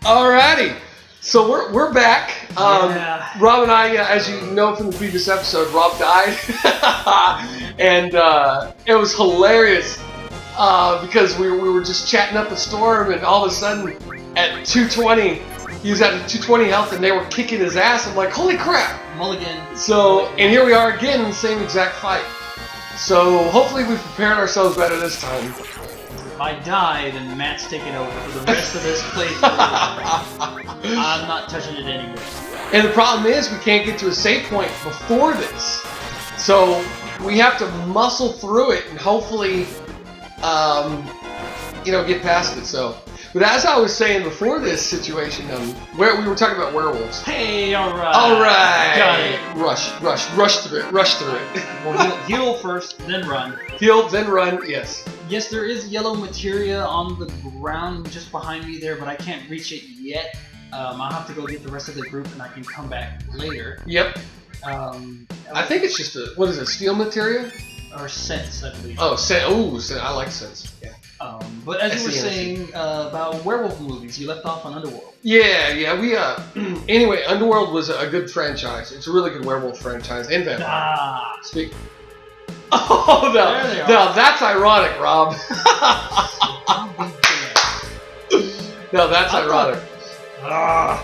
Alrighty, so we're back. Yeah. Rob and I, as you know from the previous episode, Rob died, and it was hilarious because we were just chatting up a storm, and all of a sudden at 220, he was at 220 health, and they were kicking his ass. I'm like, holy crap! Mulligan. So, and here we are again in the same exact fight. So hopefully we've prepared ourselves better this time. If I die, then Matt's taking over for the rest of this playthrough. I'm not touching it anymore. And the problem is we can't get to a save point before this. So we have to muscle through it and hopefully, get past it. So, but as I was saying before this situation, where we were talking about werewolves. Hey, alright. Alright. Got it. Rush through it. Well, heal first, then run. Heal, then run, yes. Yes, there is yellow materia on the ground just behind me there, but I can't reach it yet. I'll have to go get the rest of the group and I can come back later. Yep. I think it's just steel materia? Or sense, I believe. Oh, sense. I like sense. Yeah. But as you were saying about werewolf movies, you left off on Underworld. Yeah, we anyway, Underworld was a good franchise. It's a really good werewolf franchise and vampire. Speak. Oh no! There they are. Now that's ironic, Rob. No, that's ironic.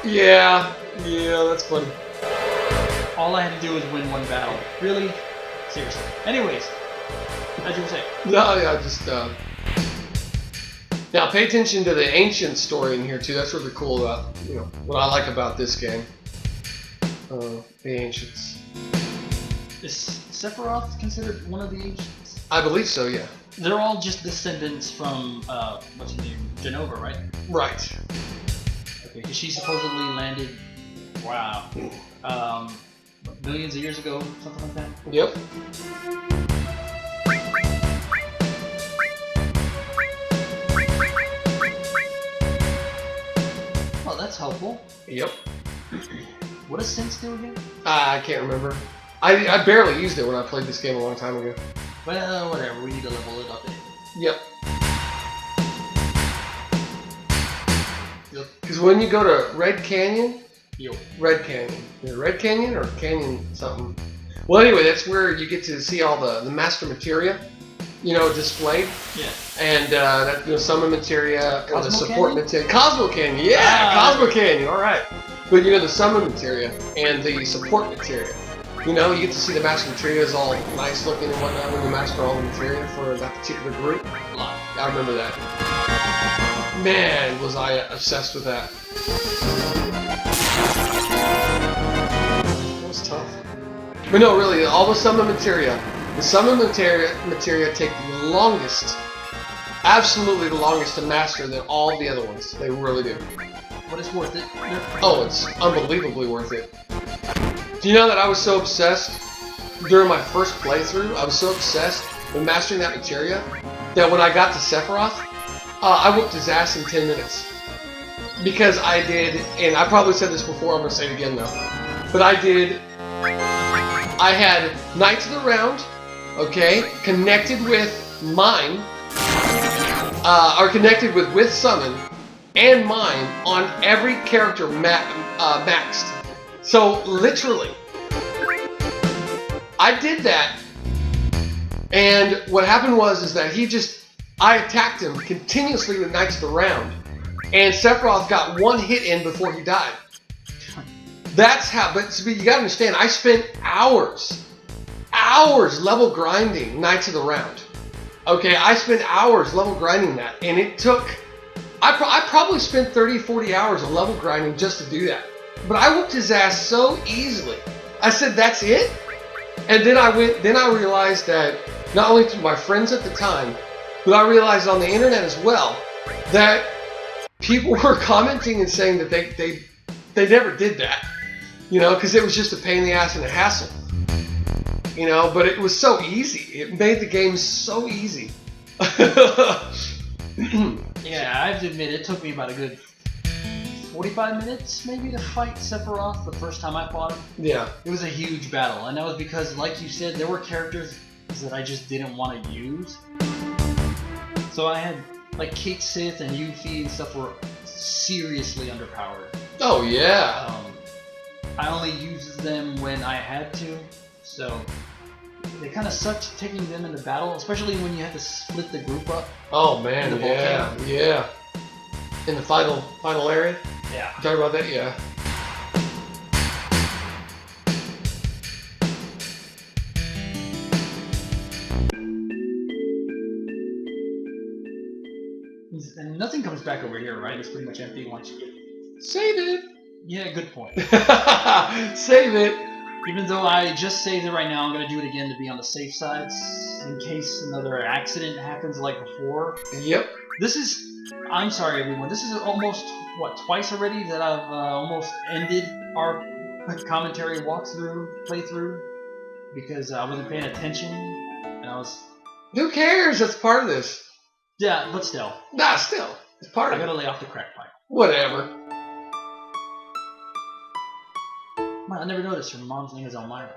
Yeah, that's funny. All I had to do was win one battle. Really? Seriously. Anyways, as you were saying. No, yeah, just now pay attention to the ancient story in here too. That's really cool about what I like about this game. The ancients. Is Sephiroth considered one of the ancients? I believe so. Yeah. They're all just descendants from what's her name, Genova, right? Right. Okay, 'cause she supposedly landed. Wow. Millions of years ago, something like that. Yep. Well, that's helpful. Yep. What does sense do again? I can't remember. I barely used it when I played this game a long time ago. Well, whatever. We need to level it up. Yep. Because when you go to Red Canyon, Red Canyon or Canyon something. Well, anyway, that's where you get to see all the master materia, displayed. Yeah. And that summon materia or the Cosmo support Canyon? materia. Cosmo Canyon, yeah, Cosmo Canyon. All right. But the summon materia and the support materia. You get to see the master materia is all nice looking and whatnot when you master all the materia for that particular group. I remember that. Man, was I obsessed with that. That was tough. But no, really, all the summon materia. The summon materia take the longest, absolutely the longest to master than all the other ones. They really do. But it's worth it. Oh, it's unbelievably worth it. Do you know that I was so obsessed during my first playthrough? I was so obsessed with mastering that materia that when I got to Sephiroth, I whooped his ass in 10 minutes. Because I did, and I probably said this before, I'm going to say it again though. But I had Knights of the Round, okay, connected with mine, or connected with Summon, and mine on every character maxed. So, literally, I did that, and what happened was that I attacked him continuously with Knights of the Round, and Sephiroth got one hit in before he died. That's how, but you gotta understand, I spent hours level grinding Knights of the Round. Okay, I spent hours level grinding that, and it took, I probably spent 30, 40 hours of level grinding just to do that. But I whooped his ass so easily. I said, that's it? And then I realized that, not only to my friends at the time, but I realized on the internet as well, that people were commenting and saying that they never did that. Because it was just a pain in the ass and a hassle. But it was so easy. It made the game so easy. Yeah, I have to admit, it took me about a good 45 minutes maybe to fight Sephiroth the first time I fought him. Yeah. It was a huge battle, and that was because, like you said, there were characters that I just didn't want to use. So I had like Kate Sith and Yuffie and stuff were seriously underpowered. Oh yeah. I only used them when I had to, so they kind of sucked taking them into battle, especially when you have to split the group up. Oh man, In the yeah, volcano. yeah. In the final area? Yeah. You talking about that? Yeah. And nothing comes back over here, right? It's pretty much empty once you get. Save it. Yeah, good point. Save it. Even though I just saved it right now, I'm gonna do it again to be on the safe side, in case another accident happens like before. Yep. This is. I'm sorry, everyone. This is almost twice already that I've almost ended our commentary playthrough, because I wasn't paying attention, and I was. Who cares? That's part of this. Yeah, but still. Nah, still. It's part I of it. gotta lay off the crack pipe. Whatever. I never noticed her mom's name is Elmira.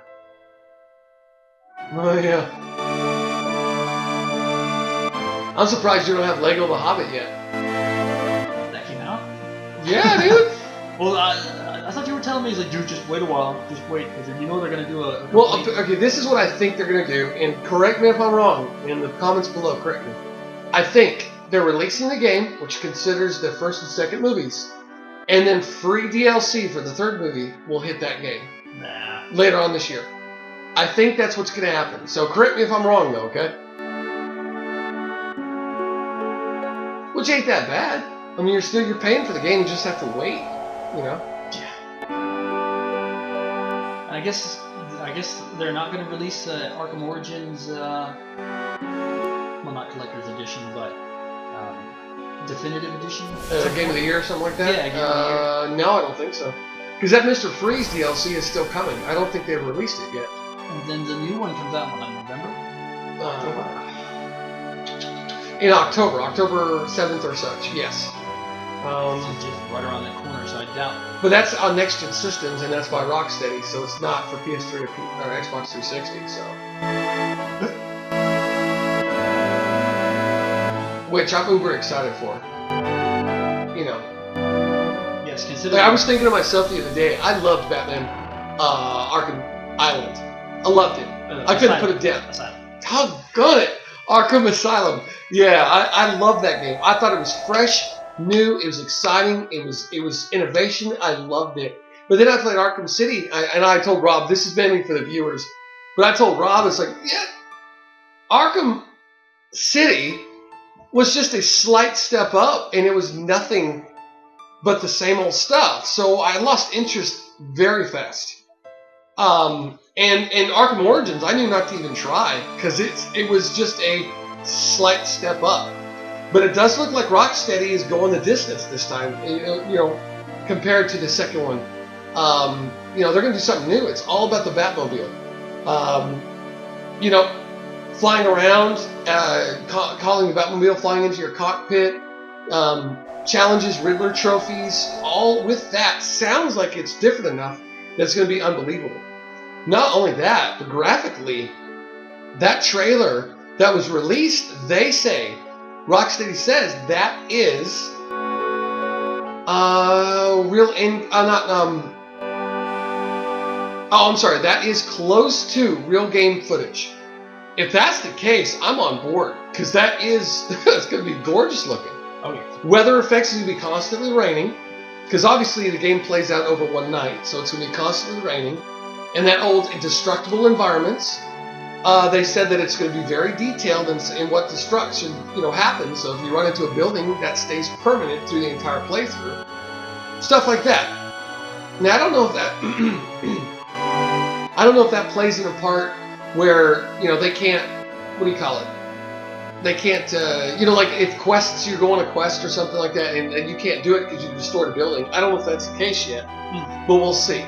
Oh yeah. I'm surprised you don't have Lego The Hobbit yet. That came out? Yeah, dude. Well, I thought you were telling me, like, dude, just wait a while. Just wait, because you know they're gonna do a. Well, okay, this is what I think they're gonna do, and correct me if I'm wrong. In the comments below, correct me. I think they're releasing the game, which considers the first and second movies, and then free DLC for the third movie will hit that game later on this year. I think that's what's gonna happen. So correct me if I'm wrong, though, okay? Which ain't that bad. I mean, you're paying for the game. You just have to wait, you know. And I guess they're not gonna release Arkham Origins. Well, not collector's edition, but definitive edition. Game of the Year or something like that? Yeah, Game of the Year. No, I don't think so. Because that Mr. Freeze DLC is still coming. I don't think they've released it yet. And then the new one comes out in November? In October 7th or such, yes. So just right around that corner, so I doubt. But that's on next-gen systems, and that's by Rocksteady, so it's not for PS3 or Xbox 360, so... Which I'm uber excited for. You know. Yes, consider. Like, I was thinking to myself the other day, I loved Batman Arkham Island. I loved it. I couldn't put it down. Doggone it! Arkham Asylum. Yeah, I love that game. I thought it was fresh, new, it was exciting, it was innovation. I loved it. But then I played Arkham City, and I told Rob, this is mainly for the viewers, but I told Rob, it's like, yeah, Arkham City was just a slight step up, and it was nothing but the same old stuff. So I lost interest very fast. And Arkham Origins, I knew not to even try, because it was just a slight step up. But it does look like Rocksteady is going the distance this time, you know, compared to the second one. You know, they're going to do something new. It's all about the Batmobile. You know, flying around, calling the Batmobile, flying into your cockpit, challenges, Riddler trophies, all with that. Sounds like it's different enough that it's going to be unbelievable. Not only that, but graphically, that trailer that was released, they say, Rocksteady says, that is I'm sorry, that is close to real game footage. If that's the case, I'm on board, because that is, it's going to be gorgeous looking. Oh, yeah. Weather effects is going to be constantly raining, because obviously the game plays out over one night, so it's going to be constantly raining. And that old indestructible environments, they said that it's going to be very detailed in what destruction, you know, happens. So if you run into a building, that stays permanent through the entire playthrough. Stuff like that. Now I don't know if that I don't know if that plays in a part where, you know, they can't, what do you call it? They can't, you know, like if quests, you're going on a quest or something like that, and you can't do it because you destroyed a building. I don't know if that's the case yet, but we'll see.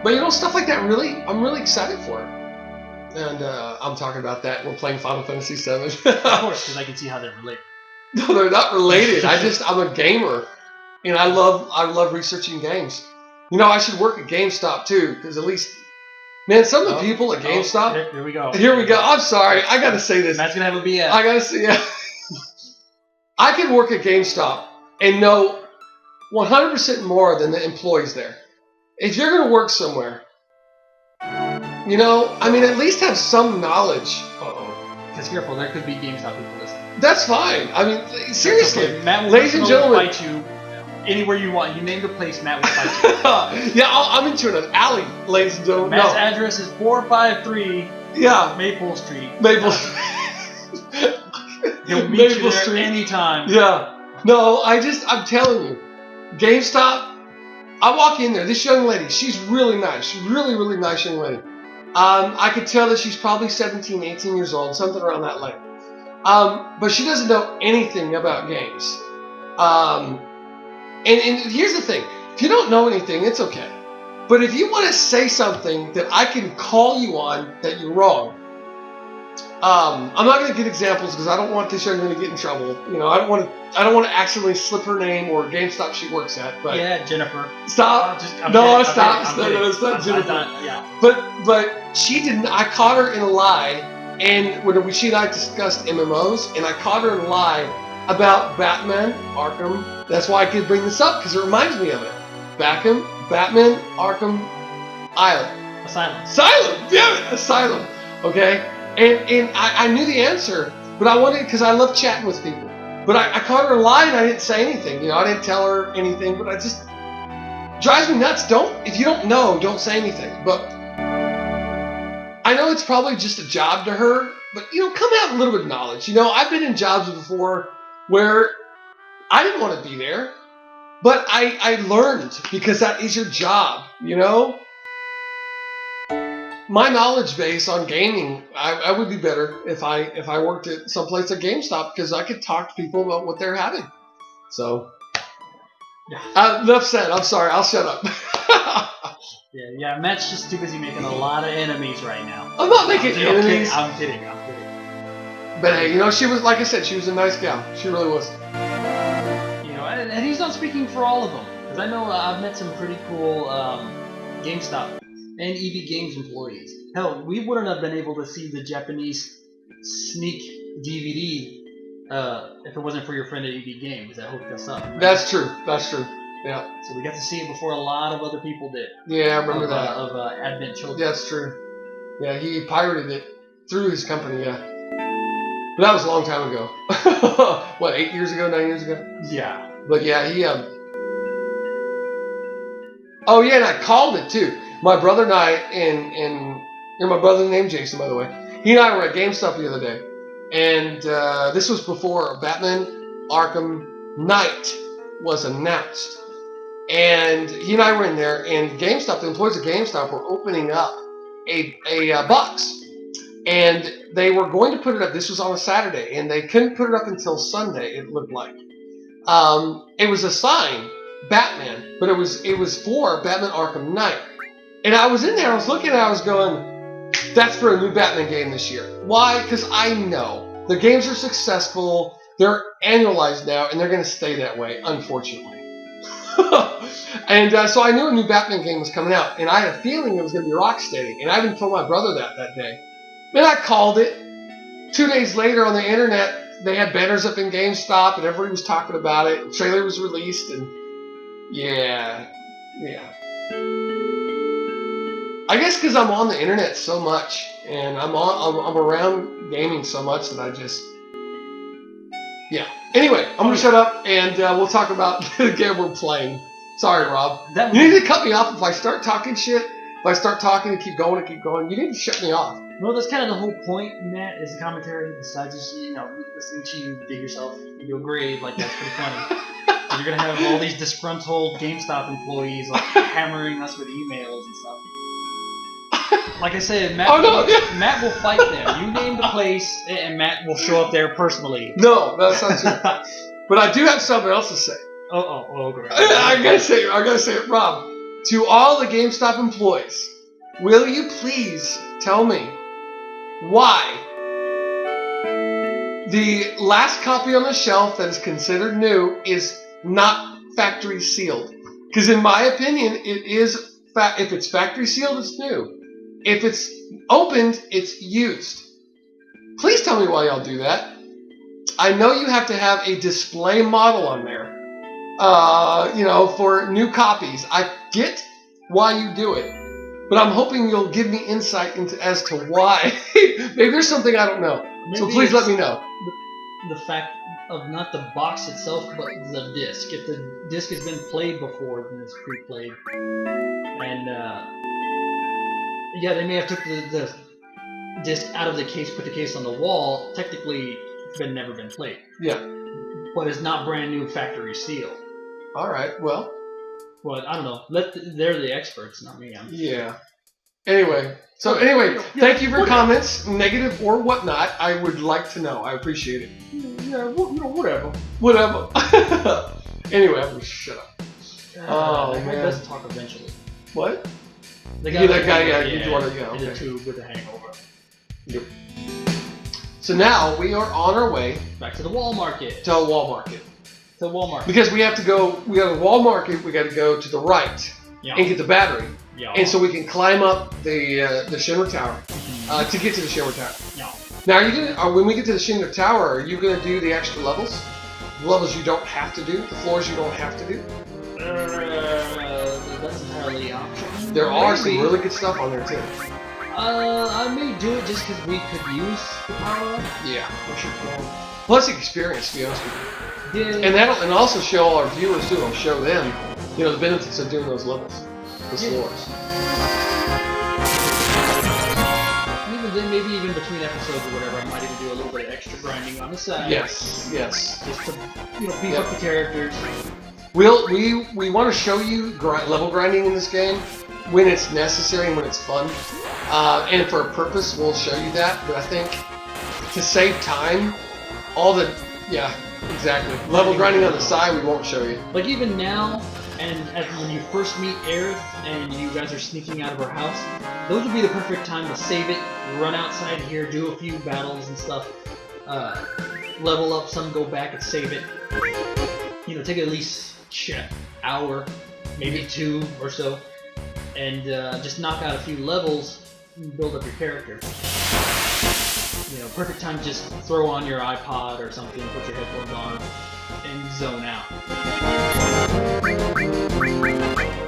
But, you know, stuff like that, really, I'm really excited for it. And I'm talking about that. We're playing Final Fantasy VII. Of course, because I can see how they're related. No, they're not related. I'm a gamer, and I love researching games. You know, I should work at GameStop too, because at least, man, some of the people at GameStop. Here we go. Here we go. I'm sorry, I gotta say this. Matt's gonna have a BS. I gotta say, I can work at GameStop and know 100% more than the employees there. If you're going to work somewhere, you know, I mean, at least have some knowledge. Just careful, there could be GameStop people listening. That's fine. I mean, seriously, Okay. Matt will ladies and gentlemen, fight you anywhere you want. You name the place, Matt will fight you. yeah, I'm into an alley, ladies and gentlemen. Matt's address is 453 Maple Street. Maple. He'll meet you Maple there Street. anytime. Yeah. No, I'm telling you, GameStop. I walk in there. This young lady, she's really nice. She's really, really nice young lady. I could tell that she's probably 17, 18 years old, something around that length. But she doesn't know anything about games. And here's the thing. If you don't know anything, it's okay. But if you want to say something that I can call you on that you're wrong, I'm not going to give examples because I don't want this young lady to get in trouble. You know, I don't want to accidentally slip her name or GameStop she works at. But yeah, Jennifer. Stop. I'm Stop. No, it's not Jennifer. Yeah. But she didn't. I caught her in a lie, and when she and I discussed MMOs, and I caught her in a lie about Batman Arkham. That's why I could bring this up because it reminds me of it. Batman Arkham Asylum. Damn it, Asylum. Okay. And I knew the answer, but I wanted, because I love chatting with people. But I caught her in a lie and I didn't say anything. You know, I didn't tell her anything, but I just drives me nuts. If you don't know, don't say anything. But I know it's probably just a job to her, but you know, come out with a little bit of knowledge. You know, I've been in jobs before where I didn't want to be there, but I learned because that is your job, you know? My knowledge base on gaming, I would be better if I worked at someplace like GameStop because I could talk to people about what they're having. So, enough said. I'm sorry. I'll shut up. Yeah. Matt's just too busy making a lot of enemies right now. I'm not making enemies. I'm kidding. But hey, you know, she was, like I said, she was a nice gal. She really was. You know, and he's not speaking for all of them because I know I've met some pretty cool GameStop and EB Games employees. Hell, we wouldn't have been able to see the Japanese sneak DVD if it wasn't for your friend at EB Games that hooked us up. Right? That's true. Yeah. So we got to see it before a lot of other people did. Yeah, I remember that. Of Advent Children. That's true. Yeah, he pirated it through his company, yeah. But that was a long time ago. What, 8 years ago, 9 years ago? Yeah. But yeah, he Oh yeah, and I called it too. My brother and I, and my brother named Jason, by the way. He and I were at GameStop the other day, and this was before Batman Arkham Knight was announced. And he and I were in there, and GameStop, the employees of GameStop were opening up a box, and they were going to put it up. This was on a Saturday, and they couldn't put it up until Sunday. It looked like it was a sign. Batman, but it was for Batman Arkham Knight. And I was in there, I was looking, and I was going, that's for a new Batman game this year. Why? Because I know the games are successful, they're annualized now, and they're going to stay that way, unfortunately. And so I knew a new Batman game was coming out, and I had a feeling it was going to be Rocksteady, and I even told my brother that day. And I called it. 2 days later on the internet, they had banners up in GameStop, and everybody was talking about it. The trailer was released, and yeah. I guess because I'm on the internet so much, and I'm around gaming so much that I just, yeah. Anyway, I'm gonna shut up, and we'll talk about the game we're playing. Sorry, Rob. You need to cut me off if I start talking shit. If I start talking and keep going, you need to shut me off. Well, that's kind of the whole point, Matt, is the commentary. Besides just, you know, listening to you dig yourself into a grave, like that's pretty funny. You're gonna have all these disgruntled GameStop employees like hammering us with emails and stuff. Like I said, Matt will fight them. You name the place, and Matt will show up there personally. No, that's not true. But I do have something else to say. Okay. I gotta say it, Rob. To all the GameStop employees, will you please tell me why the last copy on the shelf that is considered new is not factory sealed? Because in my opinion, it is. If it's factory sealed, it's new. If it's opened, it's used. Please tell me why y'all do that. I know you have to have a display model on there. you know, for new copies. I get why you do it, but I'm hoping you'll give me insight into as to why. Maybe there's something I don't know. So Maybe please let it's me know. The fact of not the box itself, but the disc. If the disc has been played before, then it's pre-played. And yeah, they may have took the disc out of the case, put the case on the wall. Technically, it's never been played. Yeah. But it's not brand new factory seal. All right. Well, I don't know. They're the experts, not me. yeah. Anyway, thank you for your comments, negative or whatnot. I would like to know. I appreciate it. Yeah, whatever. Whatever. Anyway, I'm gonna shut up. Oh man, man. Let's talk eventually. What? The guy, you want to go? Okay. The tube with the hangover. Yep. So now we are on our way back to the wall market. To a wall market. To Walmart. Because we have to go. We got a wall market. We got to go to the right and get the battery. Yeah. And so we can climb up the Shinra Tower to get to the Shinra Tower. Yeah. Now, are you gonna? When we get to the Shinra Tower, are you gonna do the extra levels? The levels you don't have to do, the floors you don't have to do. That's entirely optional. There are some really good stuff on there too. I may do it just because we could use the power up. Yeah, for sure. Plus experience, to be honest with you. Yeah. And that'll also show all our viewers too. It'll show them, you know, the benefits of doing those levels, those floors. Even then, maybe even between episodes or whatever, I might even do a little bit of extra grinding on the side. Yes. Just to, beef up the characters. We want to show you level grinding in this game when it's necessary and when it's fun, and for a purpose we'll show you that. But I think to save time, exactly. Level grinding on the side we won't show you. Like even now, and when you first meet Aerith and you guys are sneaking out of her house, those would be the perfect time to save it, run outside here, do a few battles and stuff, level up some, go back and save it. You know, take at least hour, maybe 2 or so, and just knock out a few levels and build up your character. You know, perfect time to just throw on your iPod or something, put your headphones on, and zone out.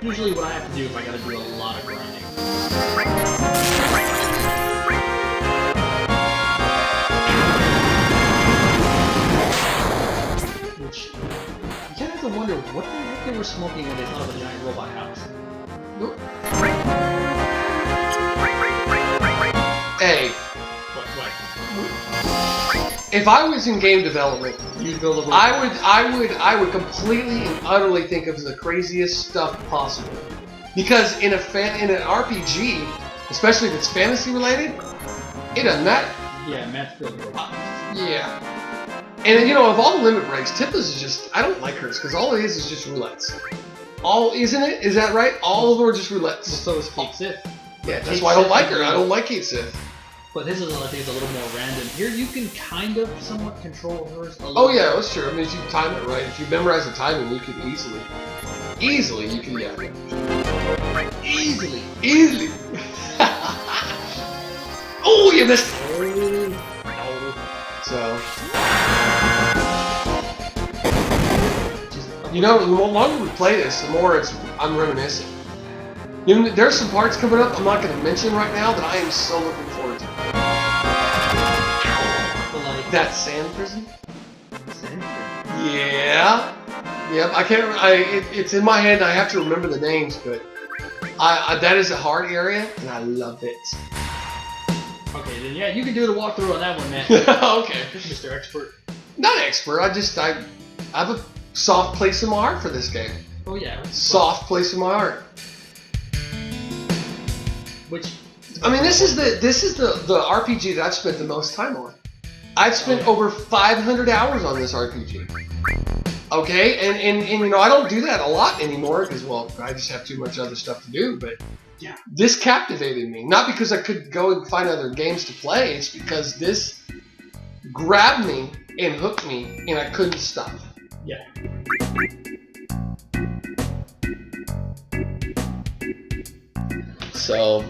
Usually what I have to do if I gotta do a lot of grinding. Which, you kind of have to wonder what the heck they were smoking when they thought of a giant robot house. Nope. Hey. What? If I was in game development, You'd build a robot I would completely and utterly think of the craziest stuff possible. Because in an RPG, especially if it's fantasy related, it doesn't matter. Yeah, Matt's building robots. Yeah. And you know, of all the limit breaks, Tipa's is just, I don't like hers because all it is just roulettes. Isn't it? Is that right? All of them are just roulettes. Well, so is Kate Sith. Yeah, that's why I don't like her. I don't like Kate Sith. But his is, I think, a little more random. Here, you can kind of somewhat control hers a little. Oh yeah, that's true. I mean, if you time it right, if you memorize the timing, you can easily, you can, yeah. Easily. Oh, you missed it. So, you know, the longer we play this, the more I'm reminiscing. You know, there's some parts coming up I'm not going to mention right now that I am so looking forward to. That sand prison? Yeah. Yep. I can't. It's in my head, and I have to remember the names, but that is a hard area, and I love it. Okay, then yeah, you can do the walkthrough on that one, man. Okay. Mr. Expert. Not expert. I have a soft place in my heart for this game. Oh yeah. Soft place in my heart. Which? I mean, this is the RPG that I've spent the most time on. I've spent over 500 hours on this RPG. Okay, and you know, I don't do that a lot anymore because, well, I just have too much other stuff to do, but yeah, this captivated me. Not because I could go and find other games to play, it's because this grabbed me and hooked me and I couldn't stop. Yeah. So...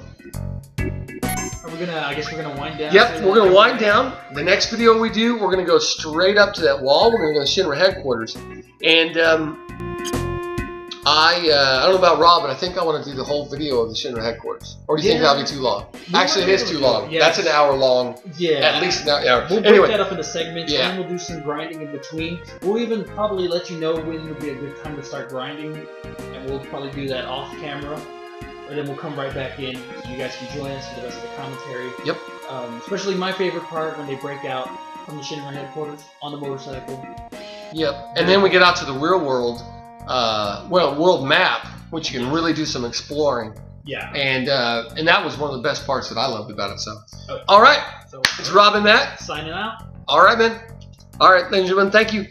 I guess we're gonna wind down. Yep, we're gonna wind down. The next video we do, we're gonna go straight up to that wall. We're gonna go to Shinra headquarters, and I don't know about Rob, but I think I want to do the whole video of the Shinra headquarters. Or do you think that'll be too long? Actually, it is too long. Yeah. That's an hour long. Yeah. At least an hour. We'll Anyway. break that up into segments, Yeah. and we'll do some grinding in between. We'll even probably let you know when would be a good time to start grinding, and we'll probably do that off camera, and then we'll come right back in so you guys can join us for the rest of the commentary. Yep. Especially my favorite part when they break out from the Shinra headquarters on the motorcycle. Yep. And then we get out to the real world, world map, which you can really do some exploring. Yeah. And that was one of the best parts that I loved about it. So, Okay. all right, So it's Rob and Matt. signing out. All right, man. All right, ladies and gentlemen, thank you.